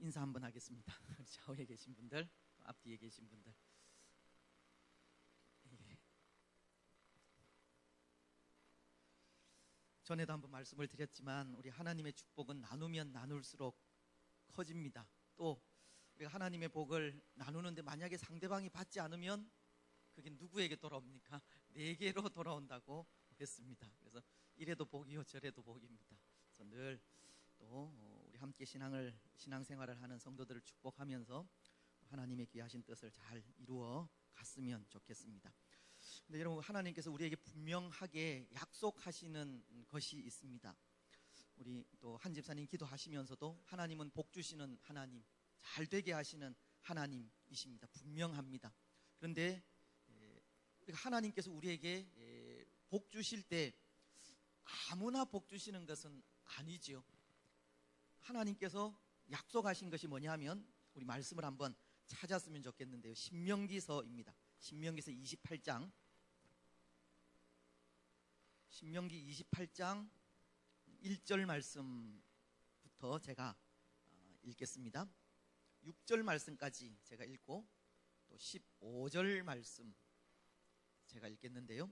인사 한번 하겠습니다. 좌우에 계신 분들, 앞뒤에 계신 분들. 전에도 한번 말씀을 드렸지만 우리 하나님의 축복은 나누면 나눌수록 커집니다. 또 우리가 하나님의 복을 나누는데 만약에 상대방이 받지 않으면 그게 누구에게 돌아옵니까? 내게로 돌아온다고 했습니다. 그래서 이래도 복이요 저래도 복입니다. 그래서 늘 또 우리 함께 신앙생활을 하는 성도들을 축복하면서 하나님의 귀하신 뜻을 잘 이루어 갔으면 좋겠습니다. 근데 여러분, 하나님께서 우리에게 분명하게 약속하시는 것이 있습니다. 우리 또 한 집사님 기도하시면서도 하나님은 복 주시는 하나님, 잘 되게 하시는 하나님이십니다. 분명합니다. 그런데 하나님께서 우리에게 복 주실 때 아무나 복 주시는 것은 아니지요. 하나님께서 약속하신 것이 뭐냐면 우리 말씀을 한번 찾았으면 좋겠는데요. 신명기서입니다. 신명기서 28장, 신명기 28장 1절 말씀부터 제가 읽겠습니다. 6절 말씀까지 제가 읽고 또 15절 말씀 제가 읽겠는데요.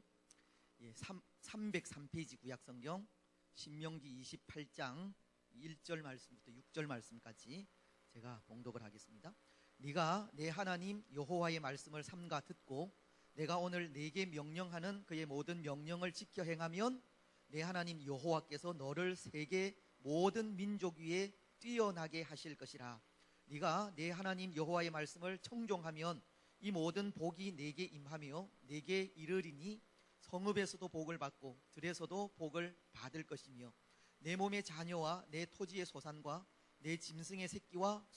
303페이지 구약성경 신명기 28장 1절 말씀부터 6절 말씀까지 제가 봉독을 하겠습니다. 네가 내 하나님 여호와의 말씀을 삼가 듣고 내가 오늘 네게 명령하는 그의 모든 명령을 지켜 행하면 내 하나님 여호와께서 너를 세계 모든 민족 위에 뛰어나게 하실 것이라. 네가 내 하나님 여호와의 말씀을 청종하면 이 모든 복이 네게 임하며 네게 이르리니 성읍에서도 복을 받고 들에서도 복을 받을 것이며 내 몸의 자녀와 내 토지의 소산과 내 짐승의 새끼와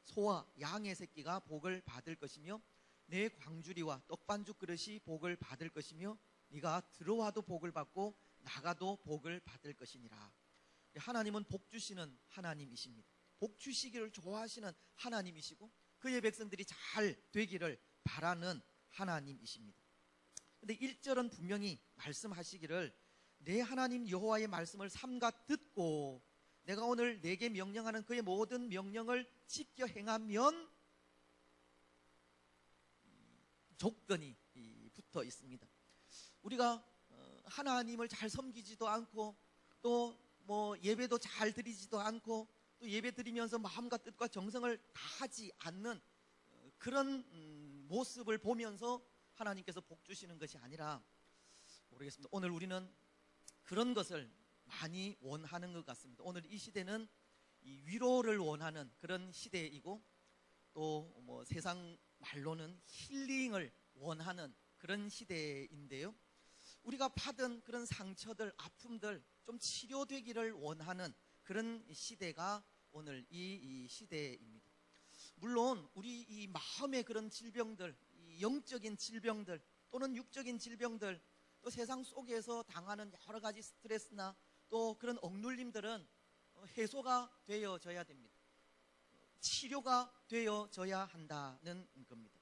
소와 양의 새끼가 복을 받을 것이며 내 광주리와 떡반죽 그릇이 복을 받을 것이며 네가 들어와도 복을 받고 나가도 복을 받을 것이니라. 하나님은 복 주시는 하나님이십니다. 복 주시기를 좋아하시는 하나님이시고 그의 백성들이 잘 되기를 바라는 하나님이십니다. 근데 1절은 분명히 말씀하시기를 내 하나님 여호와의 말씀을 삼가 듣고 내가 오늘 내게 명령하는 그의 모든 명령을 지켜 행하면 조건이 붙어 있습니다. 우리가 하나님을 잘 섬기지도 않고 또 예배도 잘 드리지도 않고 또 예배 드리면서 마음과 뜻과 정성을 다하지 않는 그런 모습을 보면서 하나님께서 복 주시는 것이 아니라 모르겠습니다. 오늘 우리는 그런 것을 많이 원하는 것 같습니다. 오늘 이 시대는 이 위로를 원하는 그런 시대이고 또 세상 말로는 힐링을 원하는 그런 시대인데요. 우리가 받은 그런 상처들, 아픔들 좀 치료되기를 원하는 그런 시대가 오늘 이 시대입니다. 물론 우리 이 마음의 그런 질병들, 이 영적인 질병들 또는 육적인 질병들 또 세상 속에서 당하는 여러 가지 스트레스나 또 그런 억눌림들은 해소가 되어져야 됩니다. 치료가 되어져야 한다는 겁니다.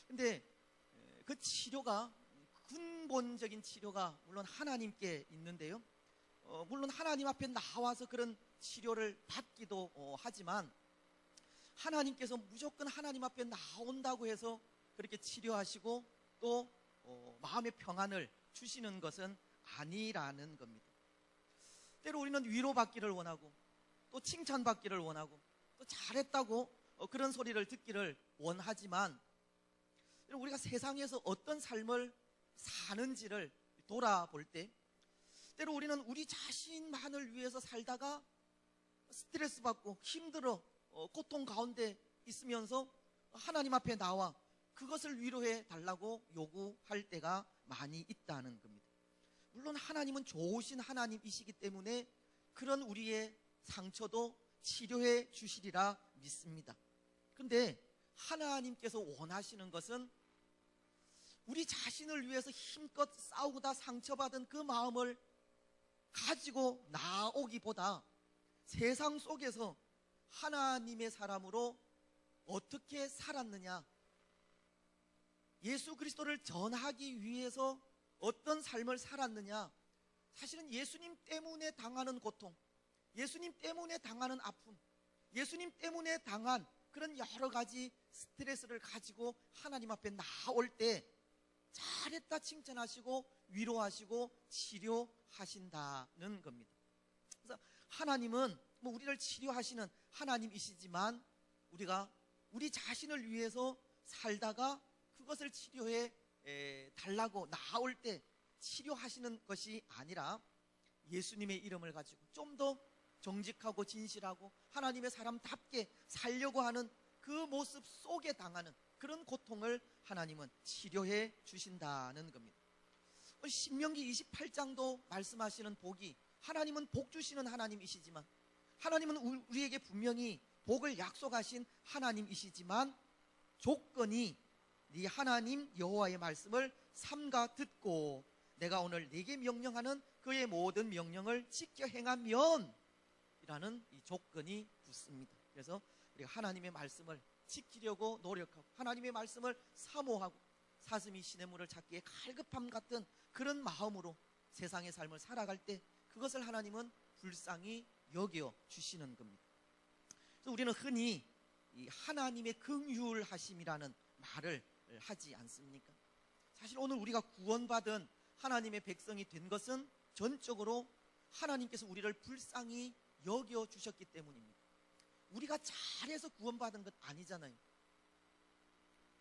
근데 그 치료가 근본적인 치료가 물론 하나님께 있는데요. 물론 하나님 앞에 나와서 그런 치료를 받기도 하지만 하나님께서 무조건 하나님 앞에 나온다고 해서 그렇게 치료하시고 또 마음의 평안을 주시는 것은 아니라는 겁니다. 때로 우리는 위로받기를 원하고 또 칭찬받기를 원하고 또 잘했다고 그런 소리를 듣기를 원하지만 우리가 세상에서 어떤 삶을 사는지를 돌아볼 때 때로 우리는 우리 자신만을 위해서 살다가 스트레스 받고 힘들어 고통 가운데 있으면서 하나님 앞에 나와 그것을 위로해 달라고 요구할 때가 많이 있다는 겁니다. 물론 하나님은 좋으신 하나님이시기 때문에 그런 우리의 상처도 치료해 주시리라 믿습니다. 그런데 하나님께서 원하시는 것은 우리 자신을 위해서 힘껏 싸우다 상처받은 그 마음을 가지고 나오기보다 세상 속에서 하나님의 사람으로 어떻게 살았느냐, 예수 그리스도를 전하기 위해서 어떤 삶을 살았느냐, 사실은 예수님 때문에 당하는 고통, 예수님 때문에 당하는 아픔, 예수님 때문에 당한 그런 여러 가지 스트레스를 가지고 하나님 앞에 나올 때 잘했다 칭찬하시고 위로하시고 치료하신다는 겁니다. 그래서 하나님은 우리를 치료하시는 하나님이시지만 우리가 우리 자신을 위해서 살다가 그것을 치료해 달라고 나올 때 치료하시는 것이 아니라 예수님의 이름을 가지고 좀 더 정직하고 진실하고 하나님의 사람답게 살려고 하는 그 모습 속에 당하는 그런 고통을 하나님은 치료해 주신다는 겁니다. 신명기 28장도 말씀하시는 복이, 하나님은 복 주시는 하나님이시지만, 하나님은 우리에게 분명히 복을 약속하신 하나님이시지만 조건이 네 하나님 여호와의 말씀을 삼가 듣고 내가 오늘 네게 명령하는 그의 모든 명령을 지켜 행하면 이라는 이 조건이 붙습니다. 그래서 우리가 하나님의 말씀을 지키려고 노력하고 하나님의 말씀을 사모하고 사슴이 시냇물을 찾기에 갈급함 같은 그런 마음으로 세상의 삶을 살아갈 때 그것을 하나님은 불쌍히 여겨 주시는 겁니다. 그래서 우리는 흔히 이 하나님의 긍휼하심이라는 말을 하지 않습니까? 사실 오늘 우리가 구원받은 하나님의 백성이 된 것은 전적으로 하나님께서 우리를 불쌍히 여겨 주셨기 때문입니다. 우리가 잘해서 구원받은 것 아니잖아요.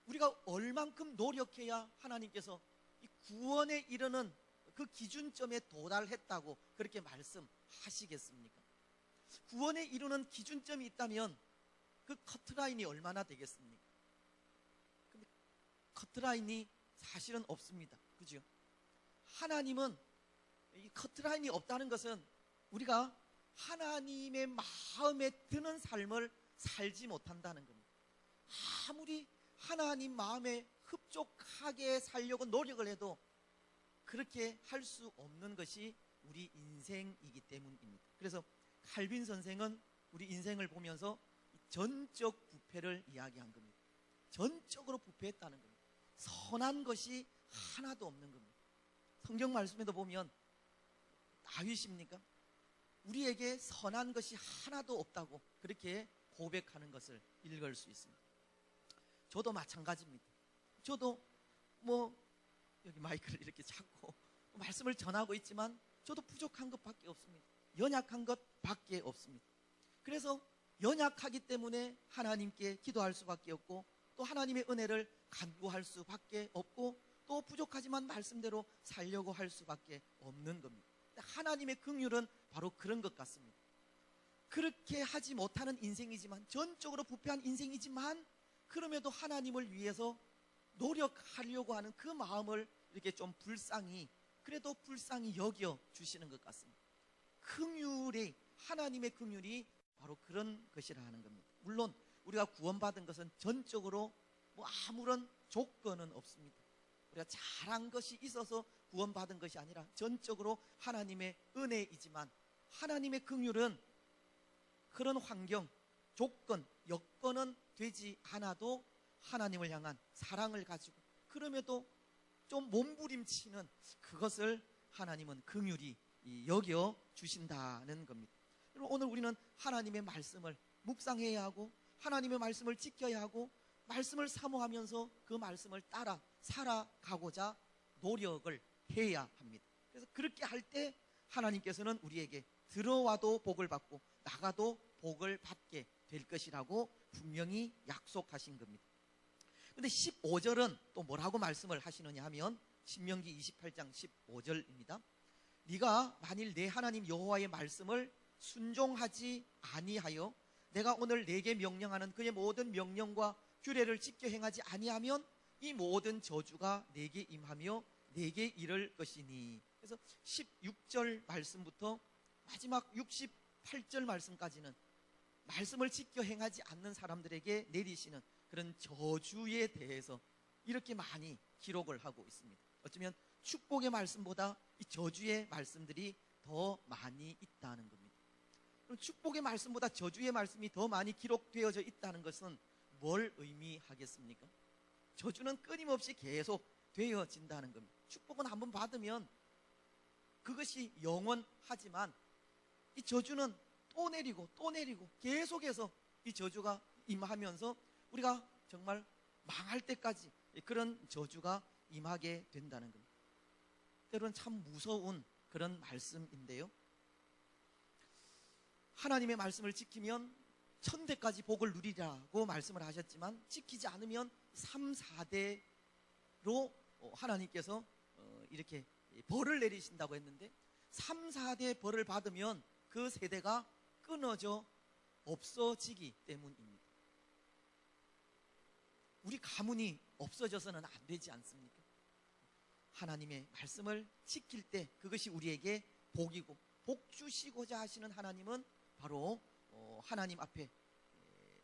우리가 얼만큼 노력해야 하나님께서 이 구원에 이르는 그 기준점에 도달했다고 그렇게 말씀하시겠습니까? 구원에 이르는 기준점이 있다면 그 커트라인이 얼마나 되겠습니까? 근데 커트라인이 사실은 없습니다. 그죠? 하나님은 이 커트라인이 없다는 것은 우리가 하나님의 마음에 드는 삶을 살지 못한다는 겁니다. 아무리 하나님 마음에 흡족하게 살려고 노력을 해도 그렇게 할 수 없는 것이 우리 인생이기 때문입니다. 그래서 칼빈 선생은 우리 인생을 보면서 전적 부패를 이야기한 겁니다. 전적으로 부패했다는 겁니다. 선한 것이 하나도 없는 겁니다. 성경 말씀에도 보면 다윗입니까? 우리에게 선한 것이 하나도 없다고 그렇게 고백하는 것을 읽을 수 있습니다. 저도 마찬가지입니다. 저도 여기 마이크를 이렇게 잡고 말씀을 전하고 있지만 저도 부족한 것밖에 없습니다. 연약한 것밖에 없습니다. 그래서 연약하기 때문에 하나님께 기도할 수밖에 없고 또 하나님의 은혜를 간구할 수밖에 없고 또 부족하지만 말씀대로 살려고 할 수밖에 없는 겁니다. 하나님의 긍휼은 바로 그런 것 같습니다. 그렇게 하지 못하는 인생이지만, 전적으로 부패한 인생이지만 그럼에도 하나님을 위해서 노력하려고 하는 그 마음을 이렇게 좀 불쌍히, 그래도 불쌍히 여겨 주시는 것 같습니다. 긍휼이, 하나님의 긍휼이 바로 그런 것이라 는 겁니다. 물론 우리가 구원받은 것은 전적으로 아무런 조건은 없습니다. 우리가 잘한 것이 있어서 구원받은 것이 아니라 전적으로 하나님의 은혜이지만, 하나님의 긍휼은 그런 환경, 조건, 여건은 되지 않아도 하나님을 향한 사랑을 가지고 그럼에도 좀 몸부림치는 그것을 하나님은 긍휼히 여겨 주신다는 겁니다. 오늘 우리는 하나님의 말씀을 묵상해야 하고 하나님의 말씀을 지켜야 하고 말씀을 사모하면서 그 말씀을 따라 살아가고자 노력을 해야 합니다. 그래서 그렇게 할 때 하나님께서는 우리에게 들어와도 복을 받고 나가도 복을 받게 될 것이라고 분명히 약속하신 겁니다. 근데 15절은 또 뭐라고 말씀을 하시느냐 하면 신명기 28장 15절입니다. 네가 만일 내 하나님 여호와의 말씀을 순종하지 아니하여 내가 오늘 네게 명령하는 그의 모든 명령과 규례를 지켜 행하지 아니하면 이 모든 저주가 네게 임하며 네게 이를 것이니. 그래서 16절 말씀부터 마지막 68절 말씀까지는 말씀을 지켜 행하지 않는 사람들에게 내리시는 그런 저주에 대해서 이렇게 많이 기록을 하고 있습니다. 어쩌면 축복의 말씀보다 이 저주의 말씀들이 더 많이 있다는 겁니다. 그럼 축복의 말씀보다 저주의 말씀이 더 많이 기록되어져 있다는 것은 뭘 의미하겠습니까? 저주는 끊임없이 계속 되어진다는 겁니다. 축복은 한번 받으면 그것이 영원하지만 이 저주는 또 내리고 또 내리고 계속해서 이 저주가 임하면서 우리가 정말 망할 때까지 그런 저주가 임하게 된다는 겁니다. 때로는 참 무서운 그런 말씀인데요. 하나님의 말씀을 지키면 천대까지 복을 누리라고 말씀을 하셨지만 지키지 않으면 3, 4대로 하나님께서 이렇게 벌을 내리신다고 했는데 3, 4대 벌을 받으면 그 세대가 끊어져 없어지기 때문입니다. 우리 가문이 없어져서는 안 되지 않습니까? 하나님의 말씀을 지킬 때 그것이 우리에게 복이고, 복 주시고자 하시는 하나님은 바로 하나님 앞에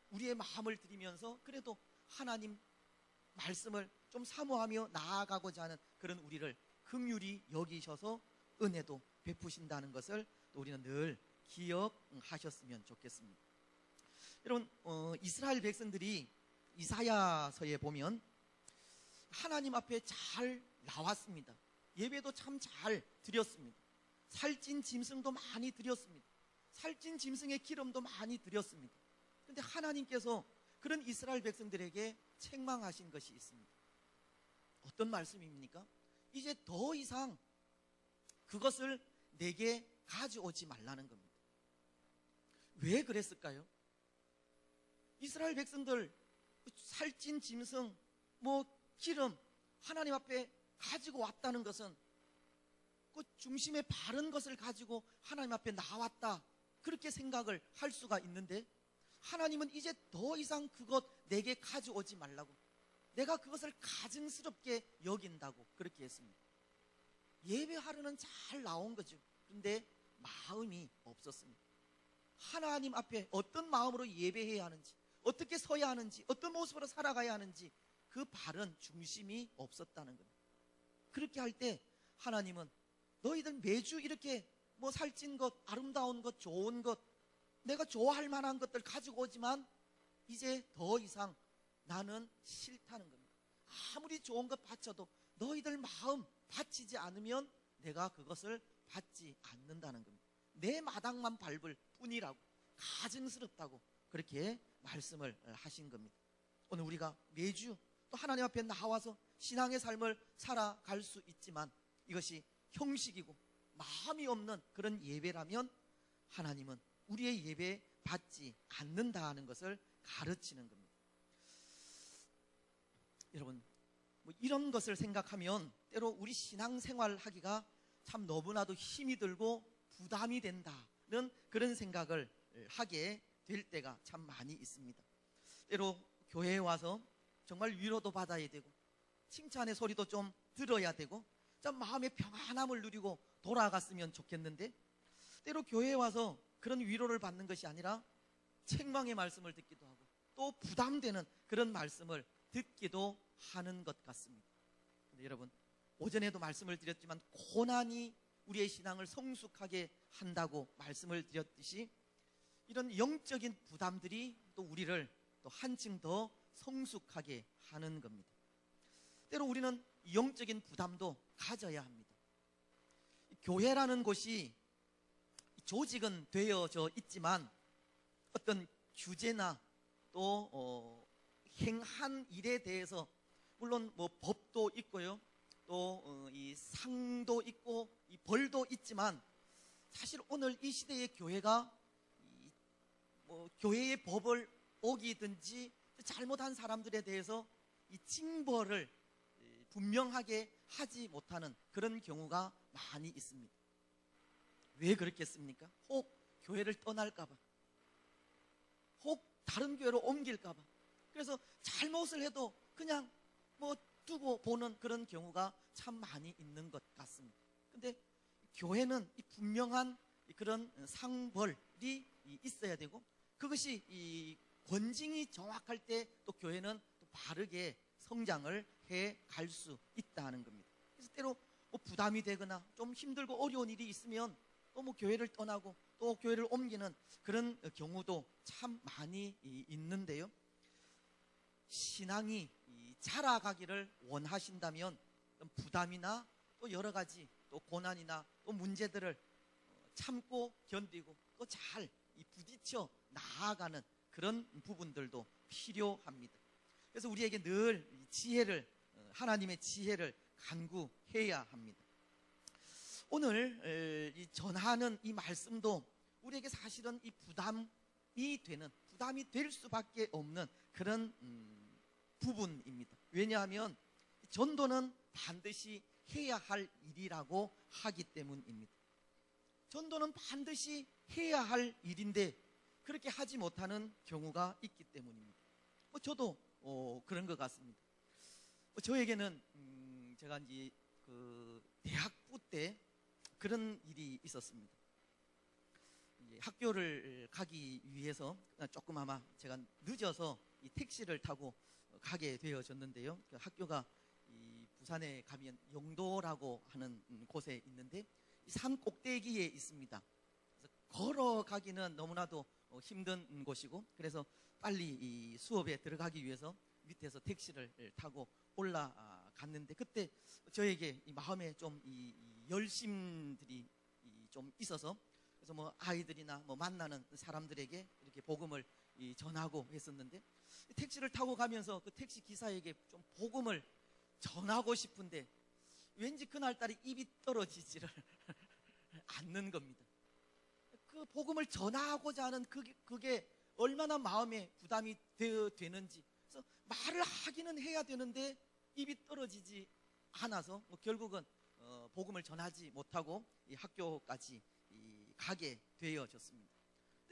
우리의 마음을 드리면서 그래도 하나님 말씀을 좀 사모하며 나아가고자 하는 그런 우리를 긍휼히 여기셔서 은혜도 베푸신다는 것을 또 우리는 늘 기억하셨으면 좋겠습니다. 여러분, 이스라엘 백성들이 이사야서에 보면 하나님 앞에 잘 나왔습니다. 예배도 참 잘 드렸습니다. 살찐 짐승도 많이 드렸습니다. 살찐 짐승의 기름도 많이 드렸습니다. 그런데 하나님께서 그런 이스라엘 백성들에게 책망하신 것이 있습니다. 어떤 말씀입니까? 이제 더 이상 그것을 내게 가져오지 말라는 겁니다. 왜 그랬을까요? 이스라엘 백성들 살찐 짐승, 기름 하나님 앞에 가지고 왔다는 것은 그 중심에 바른 것을 가지고 하나님 앞에 나왔다, 그렇게 생각을 할 수가 있는데 하나님은 이제 더 이상 그것 내게 가져오지 말라고, 내가 그것을 가증스럽게 여긴다고 그렇게 했습니다. 예배하려는 잘 나온 거죠. 그런데 마음이 없었습니다. 하나님 앞에 어떤 마음으로 예배해야 하는지, 어떻게 서야 하는지, 어떤 모습으로 살아가야 하는지 그 바른 중심이 없었다는 겁니다. 그렇게 할 때 하나님은 너희들 매주 이렇게 살찐 것, 아름다운 것, 좋은 것, 내가 좋아할 만한 것들 가지고 오지만 이제 더 이상 나는 싫다는 겁니다. 아무리 좋은 것 바쳐도 너희들 마음 바치지 않으면 내가 그것을 받지 않는다는 겁니다. 내 마당만 밟을 뿐이라고, 가증스럽다고 그렇게 말씀을 하신 겁니다. 오늘 우리가 매주 또 하나님 앞에 나와서 신앙의 삶을 살아갈 수 있지만 이것이 형식이고 마음이 없는 그런 예배라면 하나님은 우리의 예배 받지 않는다는 것을 가르치는 겁니다. 여러분, 이런 것을 생각하면 때로 우리 신앙생활 하기가 참 너무나도 힘이 들고 부담이 된다는 그런 생각을 하게 될 때가 참 많이 있습니다. 때로 교회에 와서 정말 위로도 받아야 되고 칭찬의 소리도 좀 들어야 되고 좀 마음의 평안함을 누리고 돌아갔으면 좋겠는데 때로 교회에 와서 그런 위로를 받는 것이 아니라 책망의 말씀을 듣기도 하고 또 부담되는 그런 말씀을 듣기도 하는 것 같습니다. 근데 여러분, 오전에도 말씀을 드렸지만 고난이 우리의 신앙을 성숙하게 한다고 말씀을 드렸듯이 이런 영적인 부담들이 또 우리를 또 한층 더 성숙하게 하는 겁니다. 때로 우리는 영적인 부담도 가져야 합니다. 교회라는 곳이 조직은 되어져 있지만 어떤 규제나 또 행한 일에 대해서 물론 법도 있고요, 또 이 상도 있고 이 벌도 있지만 사실 오늘 이 시대의 교회가 교회의 법을 어기든지 잘못한 사람들에 대해서 이 징벌을 분명하게 하지 못하는 그런 경우가 많이 있습니다. 왜 그렇겠습니까? 혹 교회를 떠날까봐, 혹 다른 교회로 옮길까봐, 그래서 잘못을 해도 그냥 두고 보는 그런 경우가 참 많이 있는 것 같습니다. 근데 교회는 이 분명한 그런 상벌이 있어야 되고 그것이 이 권징이 정확할 때 또 교회는 또 바르게 성장을 해 갈 수 있다는 겁니다. 그래서 때로 부담이 되거나 좀 힘들고 어려운 일이 있으면 또 교회를 떠나고 또 교회를 옮기는 그런 경우도 참 많이 있는데요. 신앙이 자라가기를 원하신다면 부담이나 또 여러 가지 또 고난이나 또 문제들을 참고 견디고 또 잘 부딪혀 나아가는 그런 부분들도 필요합니다. 그래서 우리에게 늘 지혜를, 하나님의 지혜를 간구해야 합니다. 오늘 이 전하는 이 말씀도 우리에게 사실은 이 부담이 될 수밖에 없는 그런 부분입니다. 왜냐하면 전도는 반드시 해야 할 일이라고 하기 때문입니다. 전도는 반드시 해야 할 일인데 그렇게 하지 못하는 경우가 있기 때문입니다. 저도 그런 것 같습니다. 저에게는 제가 이제 그 대학부 때 그런 일이 있었습니다. 학교를 가기 위해서 조금 아마 제가 늦어서 이 택시를 타고 가게 되어졌는데요. 그 학교가 이 부산에 가면 영도라고 하는 곳에 있는데 이 산 꼭대기에 있습니다. 그래서 걸어가기는 너무나도 힘든 곳이고, 그래서 빨리 이 수업에 들어가기 위해서 밑에서 택시를 타고 올라갔는데, 그때 저에게 이 마음에 좀 이 열심들이 좀 있어서, 그래서 뭐 아이들이나 뭐 만나는 사람들에게 이렇게 복음을 전하고 했었는데, 택시를 타고 가면서 그 택시 기사에게 좀 복음을 전하고 싶은데 왠지 그날따라 입이 떨어지지를 않는 겁니다. 그 복음을 전하고자 하는 그게 얼마나 마음에 부담이 되는지, 그래서 말을 하기는 해야 되는데 입이 떨어지지 않아서 결국은 복음을 전하지 못하고 이 학교까지 가게 되어졌습니다.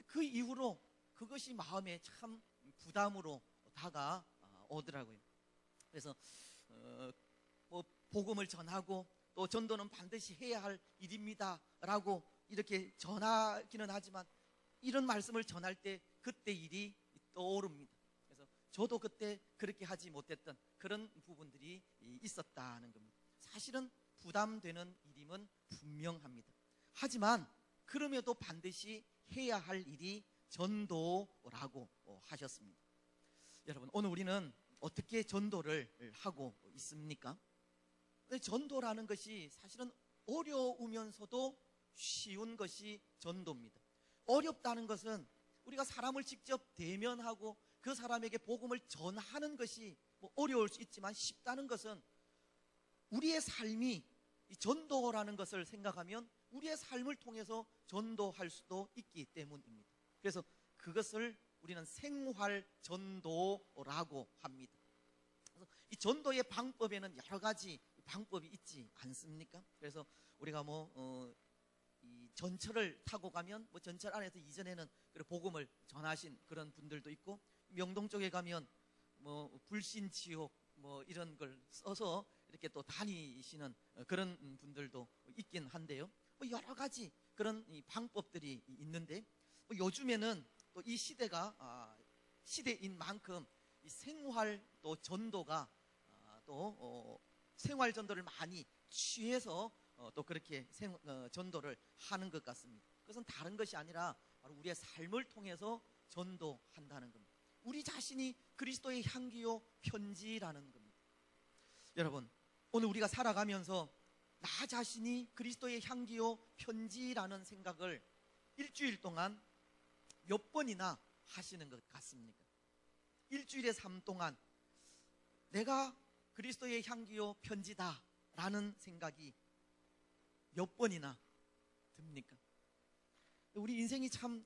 그 이후로 그것이 마음에 참 부담으로 다가오더라고요. 그래서 뭐 복음을 전하고 또 전도는 반드시 해야 할 일입니다 라고 이렇게 전하기는 하지만, 이런 말씀을 전할 때 그때 일이 떠오릅니다. 그래서 저도 그때 그렇게 하지 못했던 그런 부분들이 있었다는 겁니다. 사실은 부담되는 일임은 분명합니다. 하지만 그럼에도 반드시 해야 할 일이 전도라고 하셨습니다. 여러분, 오늘 우리는 어떻게 전도를 하고 있습니까? 전도라는 것이 사실은 어려우면서도 쉬운 것이 전도입니다. 어렵다는 것은 우리가 사람을 직접 대면하고 그 사람에게 복음을 전하는 것이 뭐 어려울 수 있지만, 쉽다는 것은 우리의 삶이 이 전도라는 것을 생각하면 우리의 삶을 통해서 전도할 수도 있기 때문입니다. 그래서 그것을 우리는 생활 전도라고 합니다. 그래서 이 전도의 방법에는 여러 가지 방법이 있지 않습니까? 그래서 우리가 이 전철을 타고 가면 뭐 전철 안에서 이전에는 복음을 전하신 그런 분들도 있고, 명동 쪽에 가면 뭐 불신지옥 뭐 이런 걸 써서 이렇게 또 다니시는 그런 분들도 있긴 한데요. 뭐 여러 가지 그런 방법들이 있는데, 요즘에는 또 이 시대가 시대인 만큼 이 생활 또 전도가 또 생활 전도를 많이 취해서 또 그렇게 전도를 하는 것 같습니다. 그것은 다른 것이 아니라 바로 우리의 삶을 통해서 전도한다는 겁니다. 우리 자신이 그리스도의 향기요 편지라는 겁니다. 여러분, 오늘 우리가 살아가면서 나 자신이 그리스도의 향기요 편지라는 생각을 일주일 동안 몇 번이나 하시는 것 같습니까? 일주일의 삶 동안 내가 그리스도의 향기요 편지다 라는 생각이 몇 번이나 듭니까? 우리 인생이 참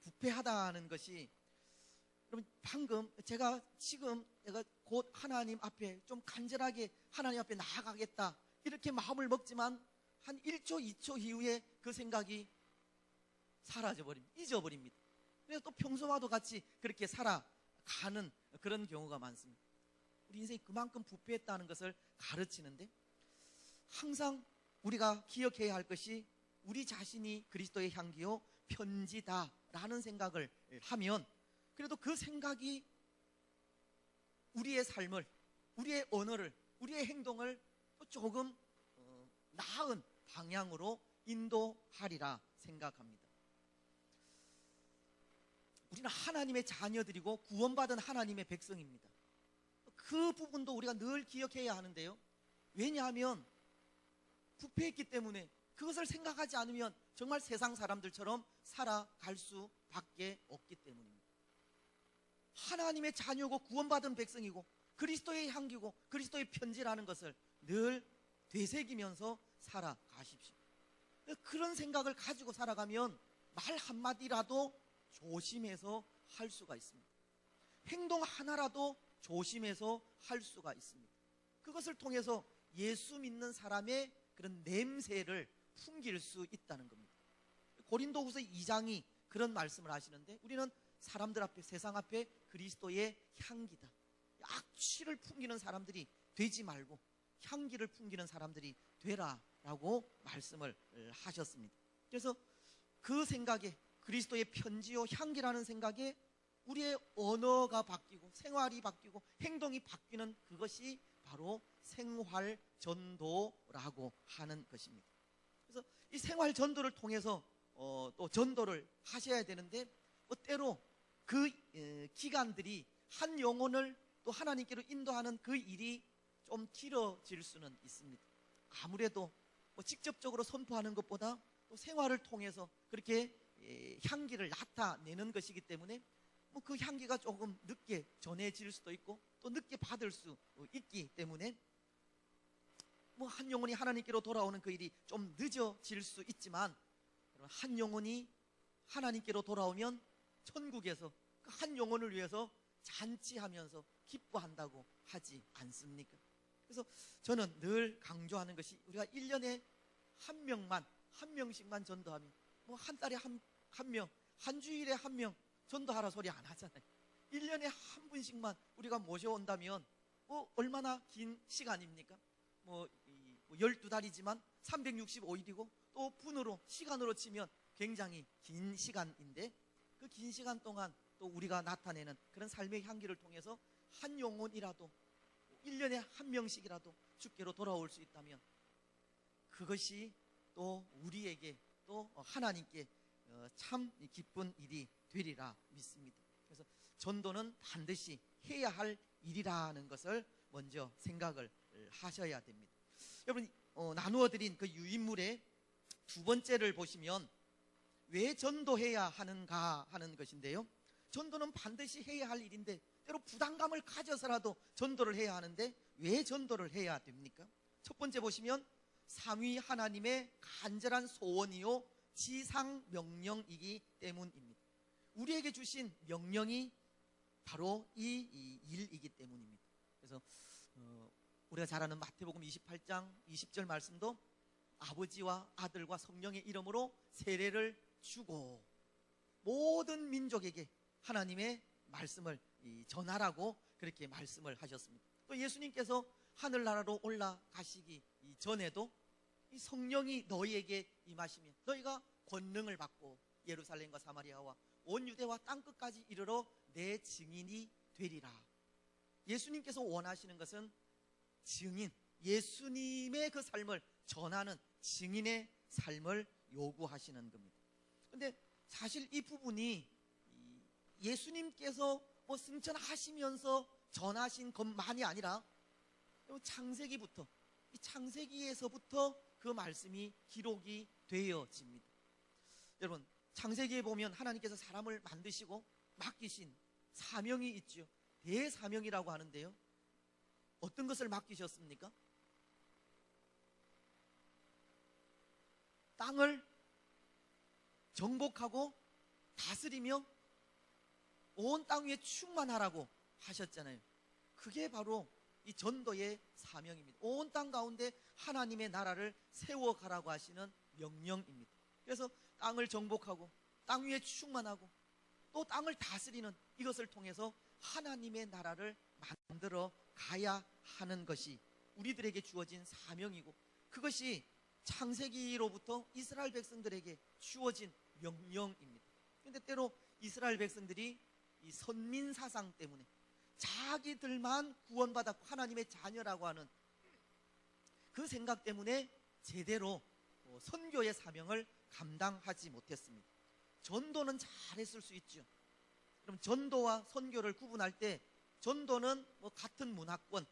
부패하다는 것이, 여러분, 방금 지금 내가 곧 하나님 앞에 좀 간절하게 하나님 앞에 나아가겠다 이렇게 마음을 먹지만 한 1초 2초 이후에 그 생각이 사라져버립니다. 잊어버립니다. 그래서 또 평소와도 같이 그렇게 살아가는 그런 경우가 많습니다. 우리 인생이 그만큼 부패했다는 것을 가르치는데, 항상 우리가 기억해야 할 것이 우리 자신이 그리스도의 향기요 편지다라는 생각을 하면, 그래도 그 생각이 우리의 삶을, 우리의 언어를, 우리의 행동을 또 조금 나은 방향으로 인도하리라 생각합니다. 우리는 하나님의 자녀들이고 구원받은 하나님의 백성입니다. 그 부분도 우리가 늘 기억해야 하는데요. 왜냐하면 부패했기 때문에 그것을 생각하지 않으면 정말 세상 사람들처럼 살아갈 수밖에 없기 때문입니다. 하나님의 자녀고 구원받은 백성이고 그리스도의 향기고 그리스도의 편지라는 것을 늘 되새기면서 살아가십시오. 그런 생각을 가지고 살아가면 말 한마디라도 조심해서 할 수가 있습니다. 행동 하나라도 조심해서 할 수가 있습니다. 그것을 통해서 예수 믿는 사람의 그런 냄새를 풍길 수 있다는 겁니다. 고린도후서 2장이 그런 말씀을 하시는데, 우리는 사람들 앞에, 세상 앞에 그리스도의 향기다. 악취를 풍기는 사람들이 되지 말고 향기를 풍기는 사람들이 되라라고 말씀을 하셨습니다. 그래서 그 생각에, 그리스도의 편지요 향기라는 생각에 우리의 언어가 바뀌고 생활이 바뀌고 행동이 바뀌는 그것이 바로 생활 전도라고 하는 것입니다. 그래서 이 생활 전도를 통해서 또 전도를 하셔야 되는데, 때로 그 기간들이 한 영혼을 또 하나님께로 인도하는 그 일이 좀 길어질 수는 있습니다. 아무래도 직접적으로 선포하는 것보다 또 생활을 통해서 그렇게 향기를 나타내는 것이기 때문에 그 향기가 조금 늦게 전해질 수도 있고 또 늦게 받을 수 있기 때문에 한 영혼이 하나님께로 돌아오는 그 일이 좀 늦어질 수 있지만, 한 영혼이 하나님께로 돌아오면 천국에서 그 한 영혼을 위해서 잔치하면서 기뻐한다고 하지 않습니까? 그래서 저는 늘 강조하는 것이, 우리가 1년에 한 명씩만 전도하면, 한 달에 한 명, 한 주일에 한 명 전도하라 소리 안 하잖아요. 1년에 한 분씩만 우리가 모셔온다면 얼마나 긴 시간입니까? 12달이지만 365일이고 또 분으로, 시간으로 치면 굉장히 긴 시간인데, 그 긴 시간 동안 또 우리가 나타내는 그런 삶의 향기를 통해서 한 영혼이라도 1년에 한 명씩이라도 주께로 돌아올 수 있다면 그것이 또 우리에게 또 하나님께 참 기쁜 일이 되리라 믿습니다. 그래서 전도는 반드시 해야 할 일이라는 것을 먼저 생각을 하셔야 됩니다. 여러분, 나누어 드린 그 유인물의 두 번째를 보시면 왜 전도해야 하는가 하는 것인데요, 전도는 반드시 해야 할 일인데 때로 부담감을 가져서라도 전도를 해야 하는데 왜 전도를 해야 됩니까? 첫 번째 보시면 삼위 하나님의 간절한 소원이요 지상 명령이기 때문입니다. 우리에게 주신 명령이 바로 이 일이기 때문입니다. 그래서 우리가 잘 아는 마태복음 28장 20절 말씀도 아버지와 아들과 성령의 이름으로 세례를 주고 모든 민족에게 하나님의 말씀을 전하라고 그렇게 말씀을 하셨습니다. 또 예수님께서 하늘나라로 올라가시기 전에도 이 성령이 너희에게 임하시면 너희가 권능을 받고 예루살렘과 사마리아와 온 유대와 땅끝까지 이르러 내 증인이 되리라. 예수님께서 원하시는 것은 증인, 예수님의 그 삶을 전하는 증인의 삶을 요구하시는 겁니다. 그런데 사실 이 부분이 예수님께서 승천하시면서 전하신 것만이 아니라 창세기부터, 이 창세기에서부터 그 말씀이 기록이 되어집니다. 여러분, 창세기에 보면 하나님께서 사람을 만드시고 맡기신 사명이 있죠. 대사명이라고 하는데요, 어떤 것을 맡기셨습니까? 땅을 정복하고 다스리며 온 땅 위에 충만하라고 하셨잖아요. 그게 바로 이 전도의 사명입니다. 온 땅 가운데 하나님의 나라를 세워가라고 하시는 명령입니다. 그래서 땅을 정복하고 땅 위에 충만하고 또 땅을 다스리는 이것을 통해서 하나님의 나라를 만들어 가야 하는 것이 우리들에게 주어진 사명이고, 그것이 창세기로부터 이스라엘 백성들에게 주어진 명령입니다. 그런데 때로 이스라엘 백성들이 이 선민 사상 때문에 자기들만 구원받았고 하나님의 자녀라고 하는 그 생각 때문에 제대로 선교의 사명을 감당하지 못했습니다. 전도는 잘했을 수 있죠. 그럼 전도와 선교를 구분할 때 전도는 같은 문화권,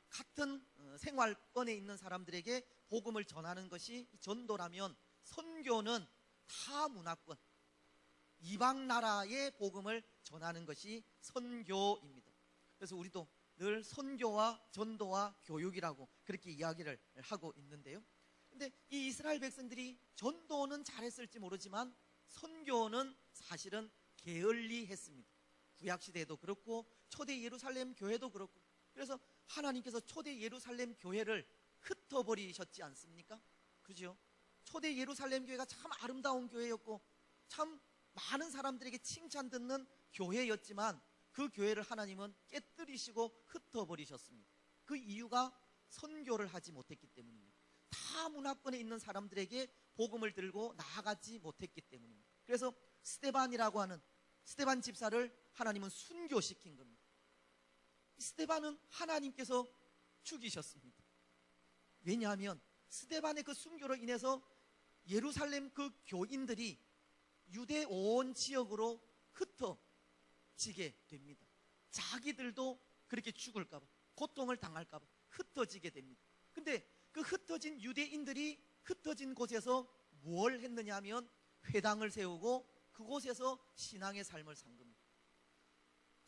같은 생활권에 있는 사람들에게 복음을 전하는 것이 전도라면, 선교는 타 문화권, 이방 나라의 복음을 전하는 것이 선교입니다. 그래서 우리도 늘 선교와 전도와 교육이라고 그렇게 이야기를 하고 있는데요. 근데 이 이스라엘 백성들이 전도는 잘했을지 모르지만 선교는 사실은 게을리했습니다. 구약시대에도 그렇고 초대 예루살렘 교회도 그렇고, 그래서 하나님께서 초대 예루살렘 교회를 흩어버리셨지 않습니까? 그죠? 초대 예루살렘 교회가 참 아름다운 교회였고 참 많은 사람들에게 칭찬 듣는 교회였지만 그 교회를 하나님은 깨뜨리시고 흩어버리셨습니다. 그 이유가 선교를 하지 못했기 때문입니다. 다 문화권에 있는 사람들에게 복음을 들고 나아가지 못했기 때문입니다. 그래서 스데반이라고 하는 스데반 집사를 하나님은 순교시킨 겁니다. 스데반은 하나님께서 죽이셨습니다. 왜냐하면 스데반의 그 순교로 인해서 예루살렘 그 교인들이 유대 온 지역으로 흩어지게 됩니다. 자기들도 그렇게 죽을까봐, 고통을 당할까봐 흩어지게 됩니다. 근데 그 흩어진 유대인들이 흩어진 곳에서 뭘 했느냐 하면 회당을 세우고 그곳에서 신앙의 삶을 산 겁니다.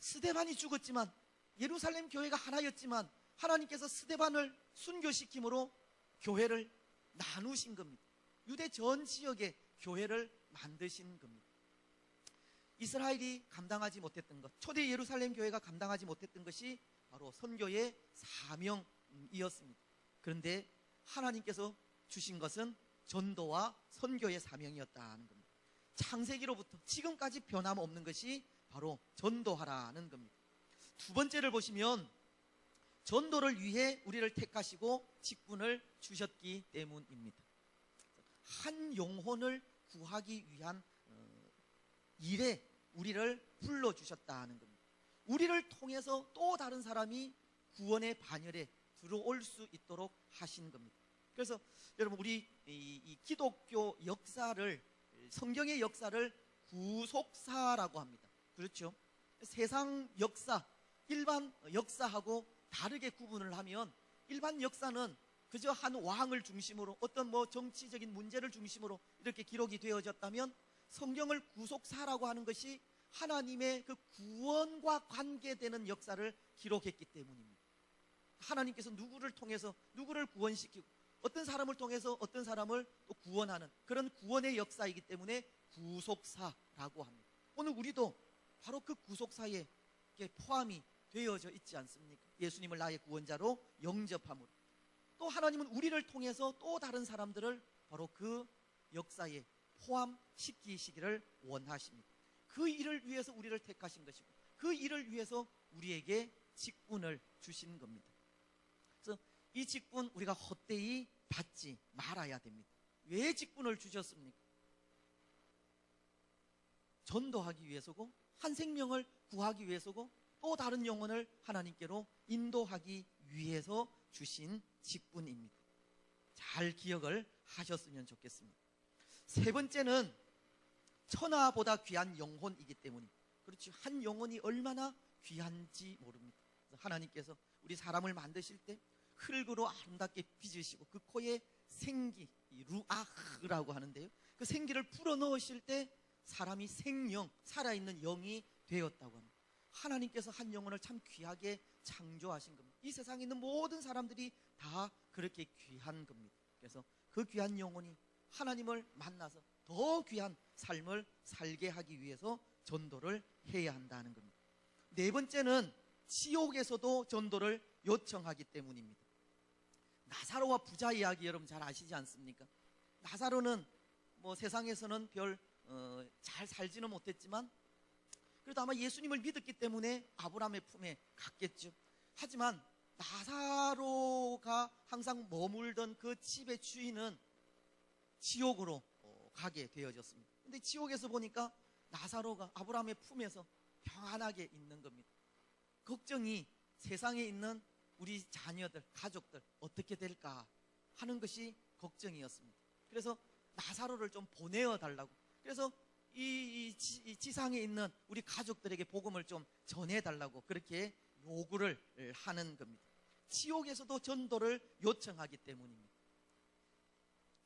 스데반이 죽었지만, 예루살렘 교회가 하나였지만 하나님께서 스데반을 순교시킴으로 교회를 나누신 겁니다. 유대 전 지역에 교회를 만드신 겁니다. 이스라엘이 감당하지 못했던 것, 초대 예루살렘 교회가 감당하지 못했던 것이 바로 선교의 사명이었습니다. 그런데 하나님께서 주신 것은 전도와 선교의 사명이었다는 겁니다. 창세기로부터 지금까지 변함없는 것이 바로 전도하라는 겁니다. 두 번째를 보시면 전도를 위해 우리를 택하시고 직분을 주셨기 때문입니다. 한 영혼을 구하기 위한 일에 우리를 불러주셨다는 겁니다. 우리를 통해서 또 다른 사람이 구원의 반열에 들어올 수 있도록 하신 겁니다. 그래서 여러분, 우리 이 기독교 역사를, 성경의 역사를 구속사라고 합니다. 그렇죠? 세상 역사, 일반 역사하고 다르게 구분을 하면, 일반 역사는 그저 한 왕을 중심으로 어떤 정치적인 문제를 중심으로 이렇게 기록이 되어졌다면, 성경을 구속사라고 하는 것이 하나님의 그 구원과 관계되는 역사를 기록했기 때문입니다. 하나님께서 누구를 통해서 누구를 구원시키고 어떤 사람을 통해서 어떤 사람을 또 구원하는 그런 구원의 역사이기 때문에 구속사라고 합니다. 오늘 우리도 바로 그 구속사에 포함이 되어져 있지 않습니까? 예수님을 나의 구원자로 영접함으로, 또 하나님은 우리를 통해서 또 다른 사람들을 바로 그 역사에 포함시키시기를 원하십니다. 그 일을 위해서 우리를 택하신 것이고 그 일을 위해서 우리에게 직분을 주신 겁니다. 그래서 이 직분 우리가 헛되이 받지 말아야 됩니다. 왜 직분을 주셨습니까? 전도하기 위해서고, 한 생명을 구하기 위해서고, 또 다른 영혼을 하나님께로 인도하기 위해서 주신 직분입니다. 잘 기억을 하셨으면 좋겠습니다. 세 번째는 천하보다 귀한 영혼이기 때문입니다. 그렇지, 한 영혼이 얼마나 귀한지 모릅니다. 그래서 하나님께서 우리 사람을 만드실 때 흙으로 아름답게 빚으시고 그 코에 생기, 루아흐라고 하는데요, 그 생기를 불어넣으실 때 사람이 생명, 살아있는 영이 되었다고 합니다. 하나님께서 한 영혼을 참 귀하게 창조하신 겁니다. 이 세상에 있는 모든 사람들이 다 그렇게 귀한 겁니다. 그래서 그 귀한 영혼이 하나님을 만나서 더 귀한 삶을 살게 하기 위해서 전도를 해야 한다는 겁니다. 네 번째는 지옥에서도 전도를 요청하기 때문입니다. 나사로와 부자 이야기 여러분 잘 아시지 않습니까? 나사로는 세상에서는 별 잘 살지는 못했지만 그래도 아마 예수님을 믿었기 때문에 아브라함의 품에 갔겠죠. 하지만 나사로가 항상 머물던 그 집의 주인은 지옥으로 가게 되어졌습니다. 근데 지옥에서 보니까 나사로가 아브라함의 품에서 평안하게 있는 겁니다. 걱정이 세상에 있는 우리 자녀들, 가족들 어떻게 될까 하는 것이 걱정이었습니다. 그래서 나사로를 좀 보내어 달라고, 그래서 이 지상에 있는 우리 가족들에게 복음을 좀 전해달라고 그렇게 요구를 하는 겁니다. 지옥에서도 전도를 요청하기 때문입니다.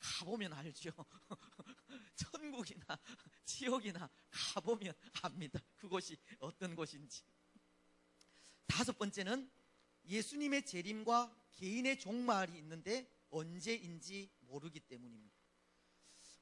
가보면 알죠. 천국이나 지옥이나 가보면 압니다. 그곳이 어떤 곳인지. 다섯 번째는 예수님의 재림과 개인의 종말이 있는데 언제인지 모르기 때문입니다.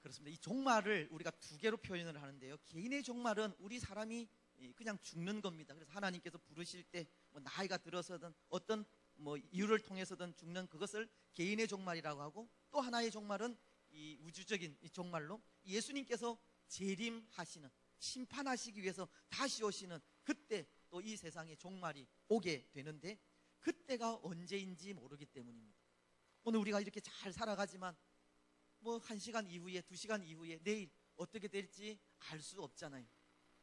그렇습니다. 이 종말을 우리가 두 개로 표현을 하는데요. 개인의 종말은 우리 사람이 그냥 죽는 겁니다. 그래서 하나님께서 부르실 때 뭐 나이가 들어서든 어떤 뭐 이유를 통해서든 죽는 그것을 개인의 종말이라고 하고, 또 하나의 종말은 이 우주적인 이 종말로 예수님께서 재림하시는, 심판하시기 위해서 다시 오시는 그때 또 이 세상에 종말이 오게 되는데, 그때가 언제인지 모르기 때문입니다. 오늘 우리가 이렇게 잘 살아가지만 뭐 1시간 이후에 2시간 이후에 내일 어떻게 될지 알 수 없잖아요.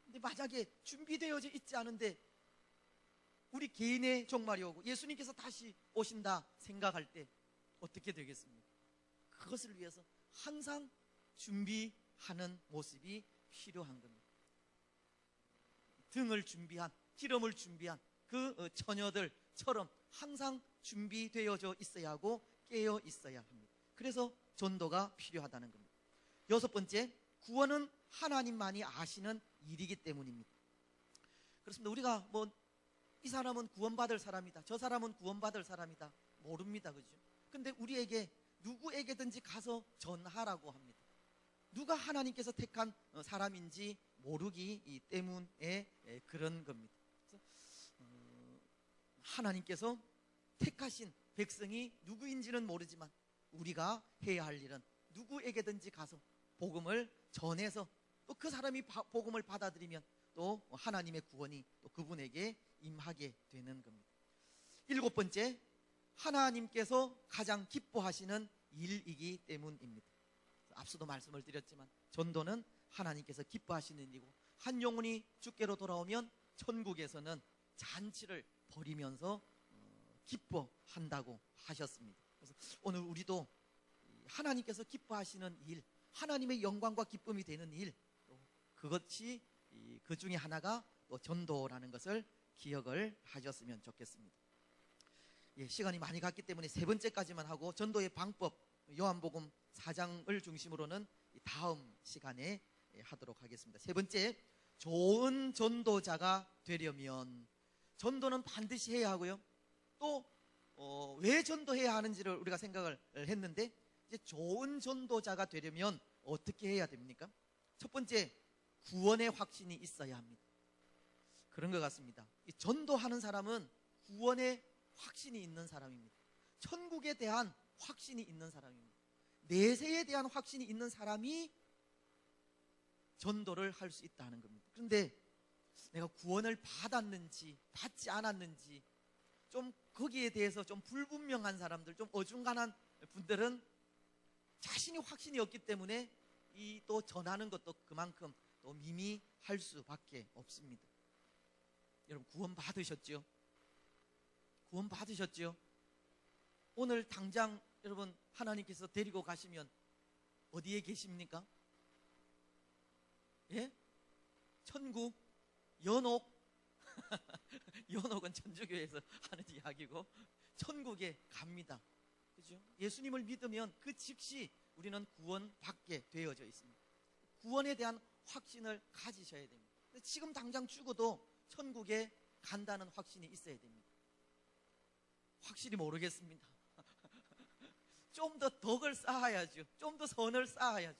근데 만약에 준비되어져 있지 않은데 우리 개인의 종말이 오고 예수님께서 다시 오신다 생각할 때 어떻게 되겠습니까? 그것을 위해서 항상 준비하는 모습이 필요한 겁니다. 등을 준비한, 기름을 준비한 그 처녀들처럼 항상 준비되어져 있어야 하고 깨어 있어야 합니다. 그래서 전도가 필요하다는 겁니다. 여섯 번째, 구원은 하나님만이 아시는 일이기 때문입니다. 그렇습니다. 우리가 뭐 이 사람은 구원받을 사람이다, 저 사람은 구원받을 사람이다 모릅니다. 그죠? 근데 우리에게 누구에게든지 가서 전하라고 합니다. 누가 하나님께서 택한 사람인지 모르기 때문에 그런 겁니다. 그래서 하나님께서 택하신 백성이 누구인지는 모르지만 우리가 해야 할 일은 누구에게든지 가서 복음을 전해서 또 그 사람이 복음을 받아들이면 또 하나님의 구원이 또 그분에게 임하게 되는 겁니다. 일곱 번째, 하나님께서 가장 기뻐하시는 일이기 때문입니다. 앞서도 말씀을 드렸지만 전도는 하나님께서 기뻐하시는 일이고, 한 영혼이 주께로 돌아오면 천국에서는 잔치를 벌이면서 기뻐한다고 하셨습니다. 그래서 오늘 우리도 하나님께서 기뻐하시는 일, 하나님의 영광과 기쁨이 되는 일, 또 그것이 그 중에 하나가 또 전도라는 것을 기억을 하셨으면 좋겠습니다. 예, 시간이 많이 갔기 때문에 세 번째까지만 하고 전도의 방법, 요한복음 4장을 중심으로는 다음 시간에 하도록 하겠습니다. 세 번째, 좋은 전도자가 되려면 전도는 반드시 해야 하고요. 또 왜 전도해야 하는지를 우리가 생각을 했는데, 이제 좋은 전도자가 되려면 어떻게 해야 됩니까? 첫 번째, 구원의 확신이 있어야 합니다. 그런 것 같습니다. 이 전도하는 사람은 구원의 확신이 있는 사람입니다. 천국에 대한 확신이 있는 사람입니다. 내세에 대한 확신이 있는 사람이 전도를 할 수 있다는 겁니다. 그런데 내가 구원을 받았는지 받지 않았는지 좀 거기에 대해서 좀 불분명한 사람들, 좀 어중간한 분들은 자신이 확신이 없기 때문에 이 또 전하는 것도 그만큼 또 미미할 수밖에 없습니다. 여러분, 구원 받으셨죠? 구원 받으셨죠? 오늘 당장 여러분 하나님께서 데리고 가시면 어디에 계십니까? 예? 천국, 연옥. 연옥은 천주교에서 하는 이야기고 천국에 갑니다. 그죠? 예수님을 믿으면 그 즉시 우리는 구원받게 되어져 있습니다. 구원에 대한 확신을 가지셔야 됩니다. 지금 당장 죽어도 천국에 간다는 확신이 있어야 됩니다. 확실히 모르겠습니다. 좀 더 덕을 쌓아야죠. 좀 더 선을 쌓아야죠.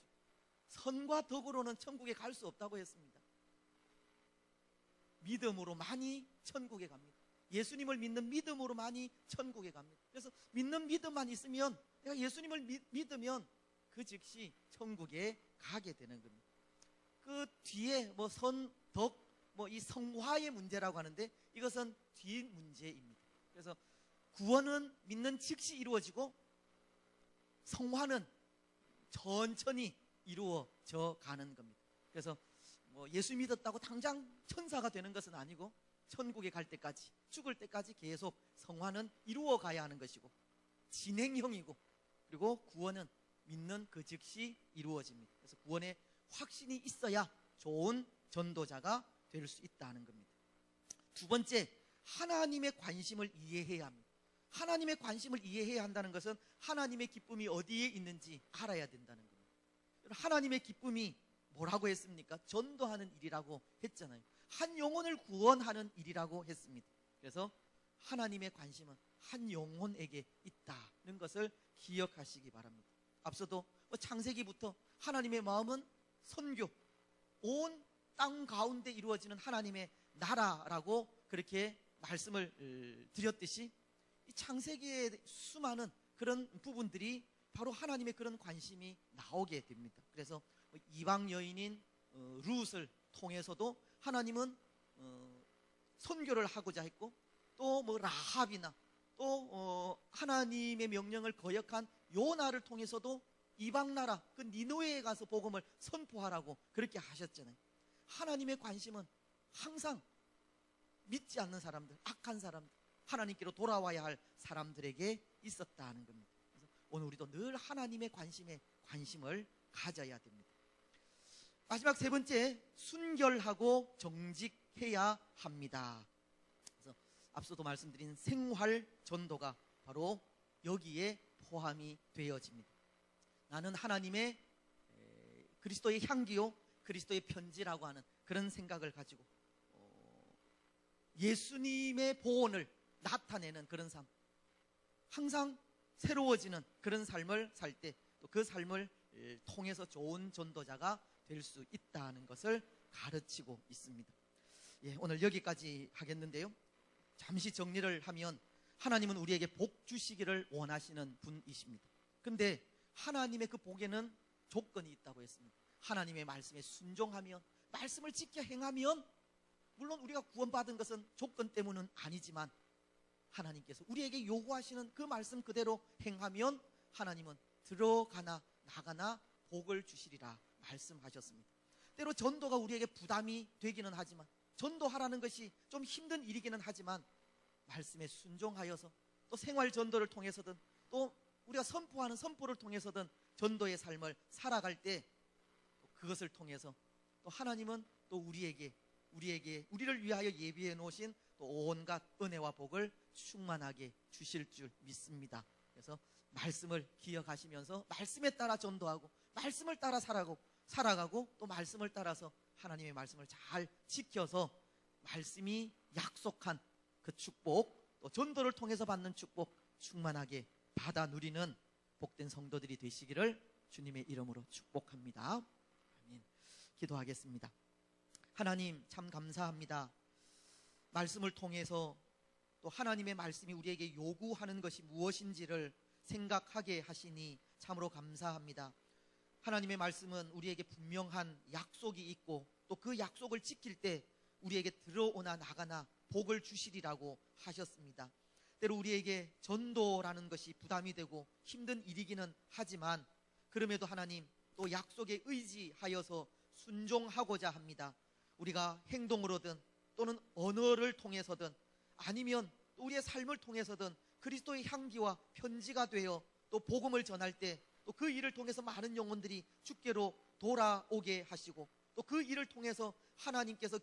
선과 덕으로는 천국에 갈 수 없다고 했습니다. 믿음으로만이 천국에 갑니다. 예수님을 믿는 믿음으로만이 천국에 갑니다. 그래서 믿는 믿음만 있으면, 내가 예수님을 믿으면 그 즉시 천국에 가게 되는 겁니다. 그 뒤에 뭐 선, 덕, 뭐 이 성화의 문제라고 하는데 이것은 뒤 문제입니다. 그래서 구원은 믿는 즉시 이루어지고 성화는 천천히 이루어져 가는 겁니다. 그래서 뭐 예수 믿었다고 당장 천사가 되는 것은 아니고 천국에 갈 때까지, 죽을 때까지 계속 성화는 이루어 가야 하는 것이고 진행형이고, 그리고 구원은 믿는 그 즉시 이루어집니다. 그래서 구원의 확신이 있어야 좋은 전도자가 될 수 있다는 겁니다. 두 번째, 하나님의 관심을 이해해야 합니다. 하나님의 관심을 이해해야 한다는 것은 하나님의 기쁨이 어디에 있는지 알아야 된다는 겁니다. 하나님의 기쁨이 뭐라고 했습니까? 전도하는 일이라고 했잖아요. 한 영혼을 구원하는 일이라고 했습니다. 그래서 하나님의 관심은 한 영혼에게 있다는 것을 기억하시기 바랍니다. 앞서도 창세기부터 하나님의 마음은 선교, 온 땅 가운데 이루어지는 하나님의 나라라고 그렇게 말씀을 드렸듯이 이 창세기의 수많은 그런 부분들이 바로 하나님의 그런 관심이 나오게 됩니다. 그래서 이방 여인인 룻을 통해서도 하나님은 선교를 하고자 했고, 또 라합이나 또 하나님의 명령을 거역한 요나를 통해서도 이방 나라 그 니느웨에 가서 복음을 선포하라고 그렇게 하셨잖아요. 하나님의 관심은 항상 믿지 않는 사람들, 악한 사람들, 하나님께로 돌아와야 할 사람들에게 있었다는 겁니다. 그래서 오늘 우리도 늘 하나님의 관심을 가져야 됩니다. 마지막 세 번째, 순결하고 정직해야 합니다. 그래서 앞서도 말씀드린 생활 전도가 바로 여기에 포함이 되어집니다. 나는 하나님의 그리스도의 향기요 그리스도의 편지라고 하는 그런 생각을 가지고 예수님의 보온을 나타내는 그런 삶, 항상 새로워지는 그런 삶을 살 때 또 그 삶을 통해서 좋은 전도자가 될 수 있다는 것을 가르치고 있습니다. 오늘 여기까지 하겠는데요, 잠시 정리를 하면 하나님은 우리에게 복 주시기를 원하시는 분이십니다. 그런데 하나님의 그 복에는 조건이 있다고 했습니다. 하나님의 말씀에 순종하면, 말씀을 지켜 행하면, 물론 우리가 구원받은 것은 조건 때문은 아니지만 하나님께서 우리에게 요구하시는 그 말씀 그대로 행하면 하나님은 들어가나 나가나 복을 주시리라 말씀하셨습니다. 때로 전도가 우리에게 부담이 되기는 하지만, 전도하라는 것이 좀 힘든 일이기는 하지만 말씀에 순종하여서 또 생활 전도를 통해서든 또 우리가 선포하는 선포를 통해서든 전도의 삶을 살아갈 때 그것을 통해서 또 하나님은 또 우리를 위하여 예비해 놓으신 또 온갖 은혜와 복을 충만하게 주실 줄 믿습니다. 그래서 말씀을 기억하시면서 말씀에 따라 전도하고 말씀을 따라 살아가고 또 말씀을 따라서 하나님의 말씀을 잘 지켜서 말씀이 약속한 그 축복, 또 전도를 통해서 받는 축복 충만하게 받아 누리는 복된 성도들이 되시기를 주님의 이름으로 축복합니다. 아멘. 기도하겠습니다. 하나님, 참 감사합니다. 말씀을 통해서 또 하나님의 말씀이 우리에게 요구하는 것이 무엇인지를 생각하게 하시니 참으로 감사합니다. 하나님의 말씀은 우리에게 분명한 약속이 있고 또 그 약속을 지킬 때 우리에게 들어오나 나가나 복을 주시리라고 하셨습니다. 때로 우리에게 전도라는 것이 부담이 되고 힘든 일이기는 하지만 그럼에도 하나님 또 약속에 의지하여서 순종하고자 합니다. 우리가 행동으로든 또는 언어를 통해서든 아니면 또 우리의 삶을 통해서든 그리스도의 향기와 편지가 되어 또 복음을 전할 때 또 그 일을 통해서 많은 영혼들이 주께로 돌아오게 하시고 또 그 일을 통해서 하나님께서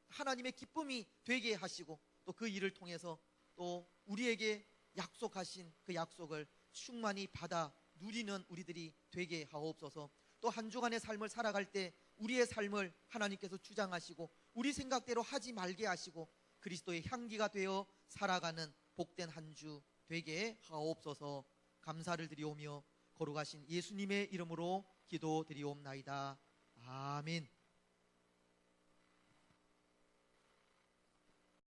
하나님의 기쁨이 되게 하시고 또 그 일을 통해서 또 우리에게 약속하신 그 약속을 충만히 받아 누리는 우리들이 되게 하옵소서. 또 한 주간의 삶을 살아갈 때 우리의 삶을 하나님께서 주장하시고 우리 생각대로 하지 말게 하시고 그리스도의 향기가 되어 살아가는 복된 한 주 되게 하옵소서. 감사를 드리오며 거룩하신 예수님의 이름으로 기도드리옵나이다. 아멘.